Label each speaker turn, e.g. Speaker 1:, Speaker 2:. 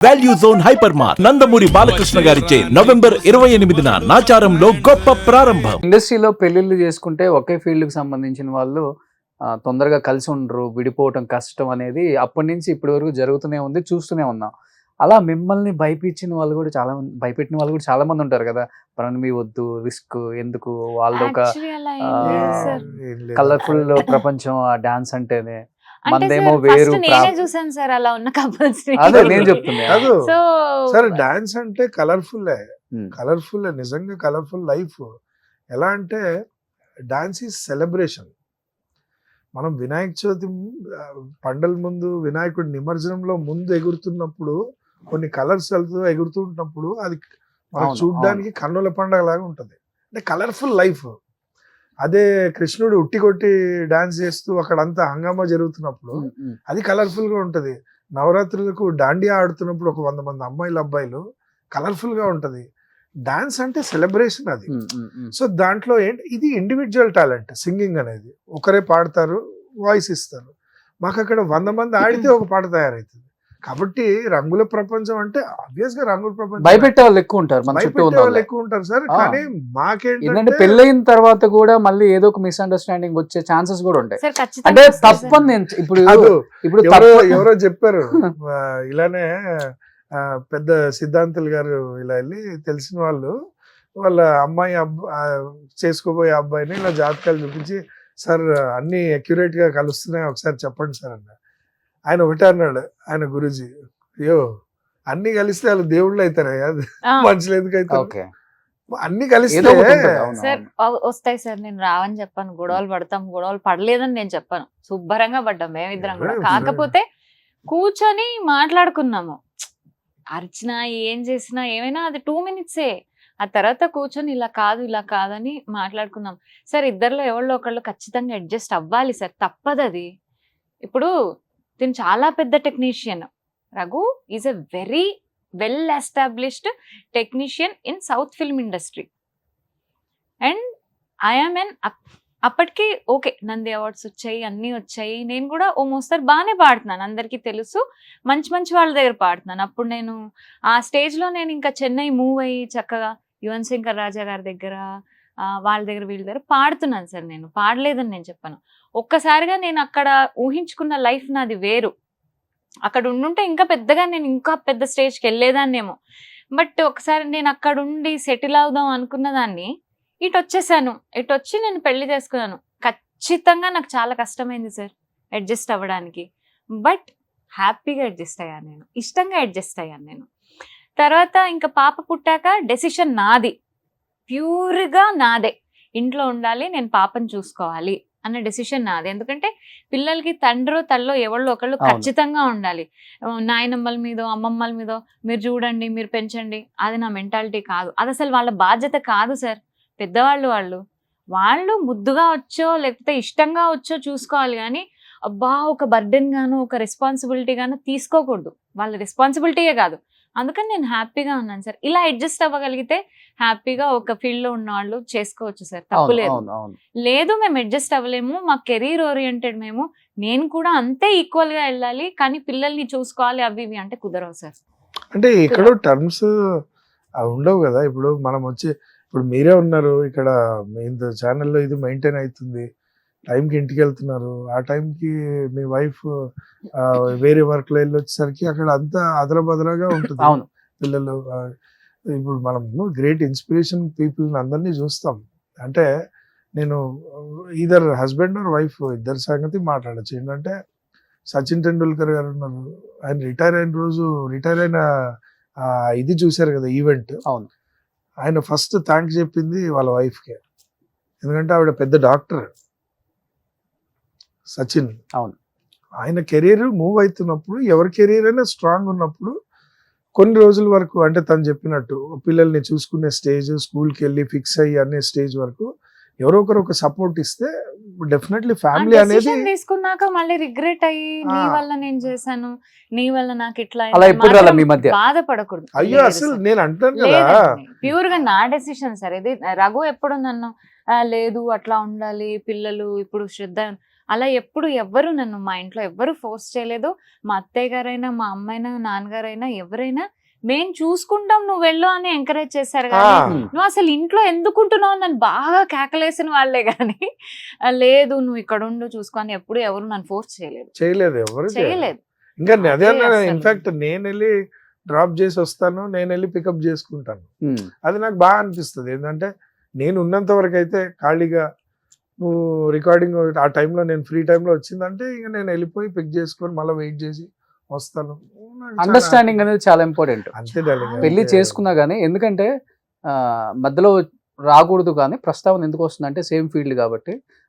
Speaker 1: Value zone hyper mart Nandamuri Balakrishna గారిచే November 28న నాచారంలో గొప్ప ప్రారంభం.
Speaker 2: ఇండస్ట్రీలో పెళ్లిళ్ళు చేసుకుంటే ఒకే ఫీల్డ్ కి సంబంధించిన వాళ్ళు తొందరగా కలిసి ఉండరు, విడిపోవటం కష్టం అనేది అప్పటి నుంచి ఇప్పటి వరకు జరుగుతూనే ఉంది, చూస్తూనే ఉన్నాం. అలా మిమ్మల్ని భయపించిన వాళ్ళు కూడా చాలా మంది, భయపెట్టిన వాళ్ళు కూడా చాలా మంది ఉంటారు కదా. మీ వద్దు, రిస్క్ ఎందుకు, వాళ్ళది ఒక కలర్ఫుల్ ప్రపంచం ఆ డాన్స్ అంటేనే. మందేమో వేరు.
Speaker 3: నేనే చూసాను సార్ అలా ఉన్న కపుల్స్.
Speaker 2: అదే నేను చెప్తున్నా.
Speaker 4: సరే డాన్స్ అంటే కలర్ఫుల్ నిజంగా కలర్ఫుల్ లైఫ్. ఎలా అంటే డాన్స్ ఈజ్ సెలబ్రేషన్. మనం వినాయక చవితి పండల ముందు వినాయకుడి నిమజ్జనంలో ముందు ఎగురుతున్నప్పుడు కొన్ని కలర్స్ ఎగురుతుంటున్నప్పుడు అది మనం చూడడానికి కన్నుల పండగ లాగా ఉంటది. అంటే కలర్ఫుల్ లైఫ్. అదే కృష్ణుడు ఉట్టి కొట్టి డాన్స్ చేస్తూ అక్కడంతా హంగామా జరుగుతున్నప్పుడు అది కలర్ఫుల్ గా ఉంటది. నవరాత్రులకు దాండియా ఆడుతున్నప్పుడు ఒక 100 మంది అమ్మాయిలు అబ్బాయిలు కలర్ఫుల్ గా ఉంటది. డాన్స్ అంటే సెలబ్రేషన్ అది. సో దాంట్లో ఏంటి, ఇది ఇండివిజువల్ టాలెంట్. సింగింగ్ అనేది ఒకరే పాడతారు, వాయిస్ ఇస్తారు. మాకు అక్కడ 100 మంది ఆడితే ఒక పాట తయారవుతుంది. కాబట్టి రంగుల ప్రపంచం అంటే ఆబ్వియస్ గా రంగుల ప్రపంచం.
Speaker 2: భయపెట్టే వాళ్ళు ఎక్కువ ఉంటారు,
Speaker 4: ఎక్కువ ఉంటారు సార్. కానీ
Speaker 2: మాకేంటంటే పెళ్ళైన తర్వాత కూడా మళ్ళీ ఏదో ఒక మిస్అండర్స్టాండింగ్ వచ్చే ఛాన్సెస్ కూడా ఉంటాయి. అంటే తప్పని నేను ఇప్పుడు
Speaker 4: ఎవరో చెప్పారు ఇలానే పెద్ద సిద్ధాంతులు గారు ఇలా వెళ్ళి తెలిసిన వాళ్ళు వాళ్ళ అమ్మాయి చేసుకోబోయే అబ్బాయిని ఇలా జాతకాలు చూపించి, సార్ అన్ని అక్యురేట్ గా కలుస్తున్నాయి, ఒకసారి చెప్పండి సార్ అన్న. ఆయన ఒకటే అన్నాడు, ఆయన గురూజీ, అయ్యో అన్ని కలిస్తే వాళ్ళు దేవుళ్ళు అవుతారా, మనుషులు ఎందుకు అవుతారు, అన్ని కలిస్తే
Speaker 3: సార్ వస్తాయి సార్. నేను రావని చెప్పాను, గొడవలు పడతాం, గొడవలు పడలేదని నేను చెప్పాను, శుభ్రంగా పడ్డాం మేమిద్దరం కూడా. కాకపోతే కూర్చొని మాట్లాడుకున్నాము. అర్చన ఏం చేసినా ఏమైనా అది 2 minutesే. ఆ తర్వాత కూర్చొని ఇలా కాదు ఇలా కాదని మాట్లాడుకున్నాం. సార్ ఇద్దరిలో ఎవరిలో ఒకళ్ళు ఖచ్చితంగా అడ్జస్ట్ అవ్వాలి సార్, తప్పదు అది. ఇప్పుడు దీని చాలా పెద్ద technician. Raghu is a very well established technician in south film industry. And I'm ఎన్ అప్పటికి ఓకే, నంది అవార్డ్స్ వచ్చాయి, అన్నీ వచ్చాయి. నేను కూడా ఓ మోస్తారు బాగానే పాడుతున్నాను, అందరికీ తెలుసు. మంచి మంచి వాళ్ళ దగ్గర పాడుతున్నాను. అప్పుడు నేను ఆ స్టేజ్లో నేను ఇంకా చెన్నై మూవ్ అయ్యి చక్కగా యువన్ శంకర్ రాజా గారి దగ్గర వాళ్ళ దగ్గర వీళ్ళ దగ్గర పాడుతున్నాను సార్. నేను పాడలేదని నేను చెప్పాను. ఒక్కసారిగా నేను అక్కడ ఊహించుకున్న లైఫ్ నాది వేరు. అక్కడ ఉండుంటే ఇంకా పెద్దగా నేను ఇంకా పెద్ద స్టేజ్కి వెళ్ళేదాన్నేమో. బట్ ఒకసారి నేను అక్కడ ఉండి సెటిల్ అవుదాం అనుకున్న దాన్ని ఇటు వచ్చేసాను. ఇటు వచ్చి నేను పెళ్లి చేసుకున్నాను. ఖచ్చితంగా నాకు చాలా కష్టమైంది సార్ అడ్జస్ట్ అవ్వడానికి. బట్ హ్యాపీగా అడ్జస్ట్ అయ్యాను నేను, ఇష్టంగా అడ్జస్ట్ అయ్యాను నేను. తర్వాత ఇంకా పాప పుట్టాక డెసిషన్ నాది, ప్యూర్గా నాదే. ఇంట్లో ఉండాలి, నేను పాపను చూసుకోవాలి అన్న డెసిషన్ నాది. ఎందుకంటే పిల్లలకి తండ్రో తల్లో ఎవరో ఒకళ్ళు ఖచ్చితంగా ఉండాలి. నాయనమ్మల మీదో అమ్మమ్మల మీదో మీరు చూడండి, మీరు పెంచండి, అది నా మెంటాలిటీ కాదు. అది అసలు వాళ్ళ బాధ్యత కాదు సార్. పెద్దవాళ్ళు వాళ్ళు ముద్దుగా వచ్చో లేకపోతే ఇష్టంగా వచ్చో చూసుకోవాలి, కానీ అబ్బా ఒక బర్డెన్ గాను ఒక రెస్పాన్సిబిలిటీ గాను తీసుకోకూడదు. వాళ్ళ రెస్పాన్సిబిలిటీయే కాదు. అందుకని నేను హ్యాపీగా ఉన్నాను సార్. ఇలా అడ్జస్ట్ అవ్వగలిగితే హ్యాపీగా ఒక ఫీల్డ్ లో ఉన్న వాళ్ళు చేసుకోవచ్చు సార్, తప్పులేదు. లేదు మేము అడ్జస్ట్ అవ్వలేము, మా కెరీర్ ఓరియంటెడ్ మేము, నేను కూడా అంతే ఈక్వల్ గా వెళ్ళాలి, కానీ పిల్లల్ని చూసుకోవాలి అవి ఇవి అంటే కుదరవు సార్.
Speaker 4: అంటే ఇక్కడ టర్మ్స్ ఉండవు కదా. ఇప్పుడు మనం వచ్చి ఇప్పుడు మీరే ఉన్నారు ఇక్కడ, ఇంత ఛానల్లో ఇది మెయింటైన్ అవుతుంది, టైంకి ఇంటికి వెళ్తున్నారు. ఆ టైంకి మీ వైఫ్ వేరే వర్క్లో వెళ్ళి వచ్చేసరికి అక్కడ అంతా అదలబదలగా ఉంటుంది. పిల్లలు ఇప్పుడు మనం గ్రేట్ ఇన్స్పిరేషన్ పీపుల్ని అందరినీ చూస్తాం. అంటే నేను ఈదర్ హస్బెండ్ ఆర్ వైఫ్ ఇద్దరి సంగతి మాట్లాడచ్చు. ఏంటంటే సచిన్ టెండూల్కర్ గారు ఉన్నారు, ఆయన రిటైర్ అయిన రోజు, రిటైర్ అయిన ఇది చూశారు కదా ఈవెంట్. ఆయన ఫస్ట్ థ్యాంక్స్ చెప్పింది వాళ్ళ వైఫ్కే. ఎందుకంటే ఆవిడ పెద్ద డాక్టర్ సచిన్. ఆయన కెరీర్ మూవ్ అవుతున్నప్పుడు, ఎవరి కెరీర్ అయినా స్ట్రాంగ్ ఉన్నప్పుడు కొన్ని రోజుల వరకు, అంటే తను చెప్పినట్టు పిల్లల్ని చూసుకునే స్టేజ్, స్కూల్కి వెళ్ళి ఫిక్స్ అయ్యి అనే స్టేజ్ వరకు ఎవరో ఒకరు ఒక సపోర్ట్ ఇస్తే డెఫినెట్లీ ఫ్యామిలీ అనేది
Speaker 3: తీసుకున్నాక మళ్ళీ రిగ్రెట్ అయ్యి నీ వల్ల నేను చేశాను, నీ వల్ల నాకు ఇట్లా బాధపడకూడదు.
Speaker 4: అయ్యో అసలు నేను అంటాను కదా,
Speaker 3: ప్యూర్ గా నా డెసిషన్ సార్ ఇది. రఘు ఎప్పుడు నన్ను లేదు అట్లా ఉండాలి పిల్లలు ఇప్పుడు శ్రద్ధ అలా ఎప్పుడు ఎవ్వరు నన్ను మా ఇంట్లో ఎవ్వరు ఫోర్స్ చేయలేదు. మా అత్తయ్య గారైనా మా అమ్మైనా నాన్నగారైనా ఎవరైనా మేము చూసుకుంటాం నువ్వు వెళ్ళు అని ఎంకరేజ్ చేశారు కానీ నువ్వు అసలు ఇంట్లో ఎందుకుంటున్నావు నన్ను బాగా కేకలేసిన వాళ్ళే కానీ లేదు నువ్వు ఇక్కడ ఉండు చూసుకొని ఎప్పుడు ఎవరు నన్ను ఫోర్స్
Speaker 4: చేయలేదు ఎవరు
Speaker 3: చేయలేదు.
Speaker 4: ఇంకా అదే
Speaker 3: అసలు.
Speaker 4: ఇన్ఫాక్ట్ నేను వెళ్ళి డ్రాప్ చేసి వస్తాను, నేను వెళ్ళి పికప్ చేసుకుంటాను. అది నాకు బాగా అనిపిస్తుంది. ఏంటంటే నేను ఉన్నంత వరకు అయితే ఖాళీగా నువ్వు రికార్డింగ్ ఆ టైంలో నేను ఫ్రీ టైంలో వచ్చిందంటే ఇక నేను వెళ్ళిపోయి పిక్ చేసుకొని మళ్ళీ వెయిట్ చేసి వస్తాను. నాకు చాలా
Speaker 2: అండర్స్టాండింగ్ అనేది చాలా ఇంపార్టెంట్.
Speaker 4: అంతే darling.
Speaker 2: పెళ్లి
Speaker 4: అంతే.
Speaker 2: చేసుకున్నా కానీ, ఎందుకంటే మధ్యలో రాకూడదు కానీ ప్రస్తావన ఎందుకు వస్తుందంటే సేమ్ ఫీల్డ్ కాబట్టి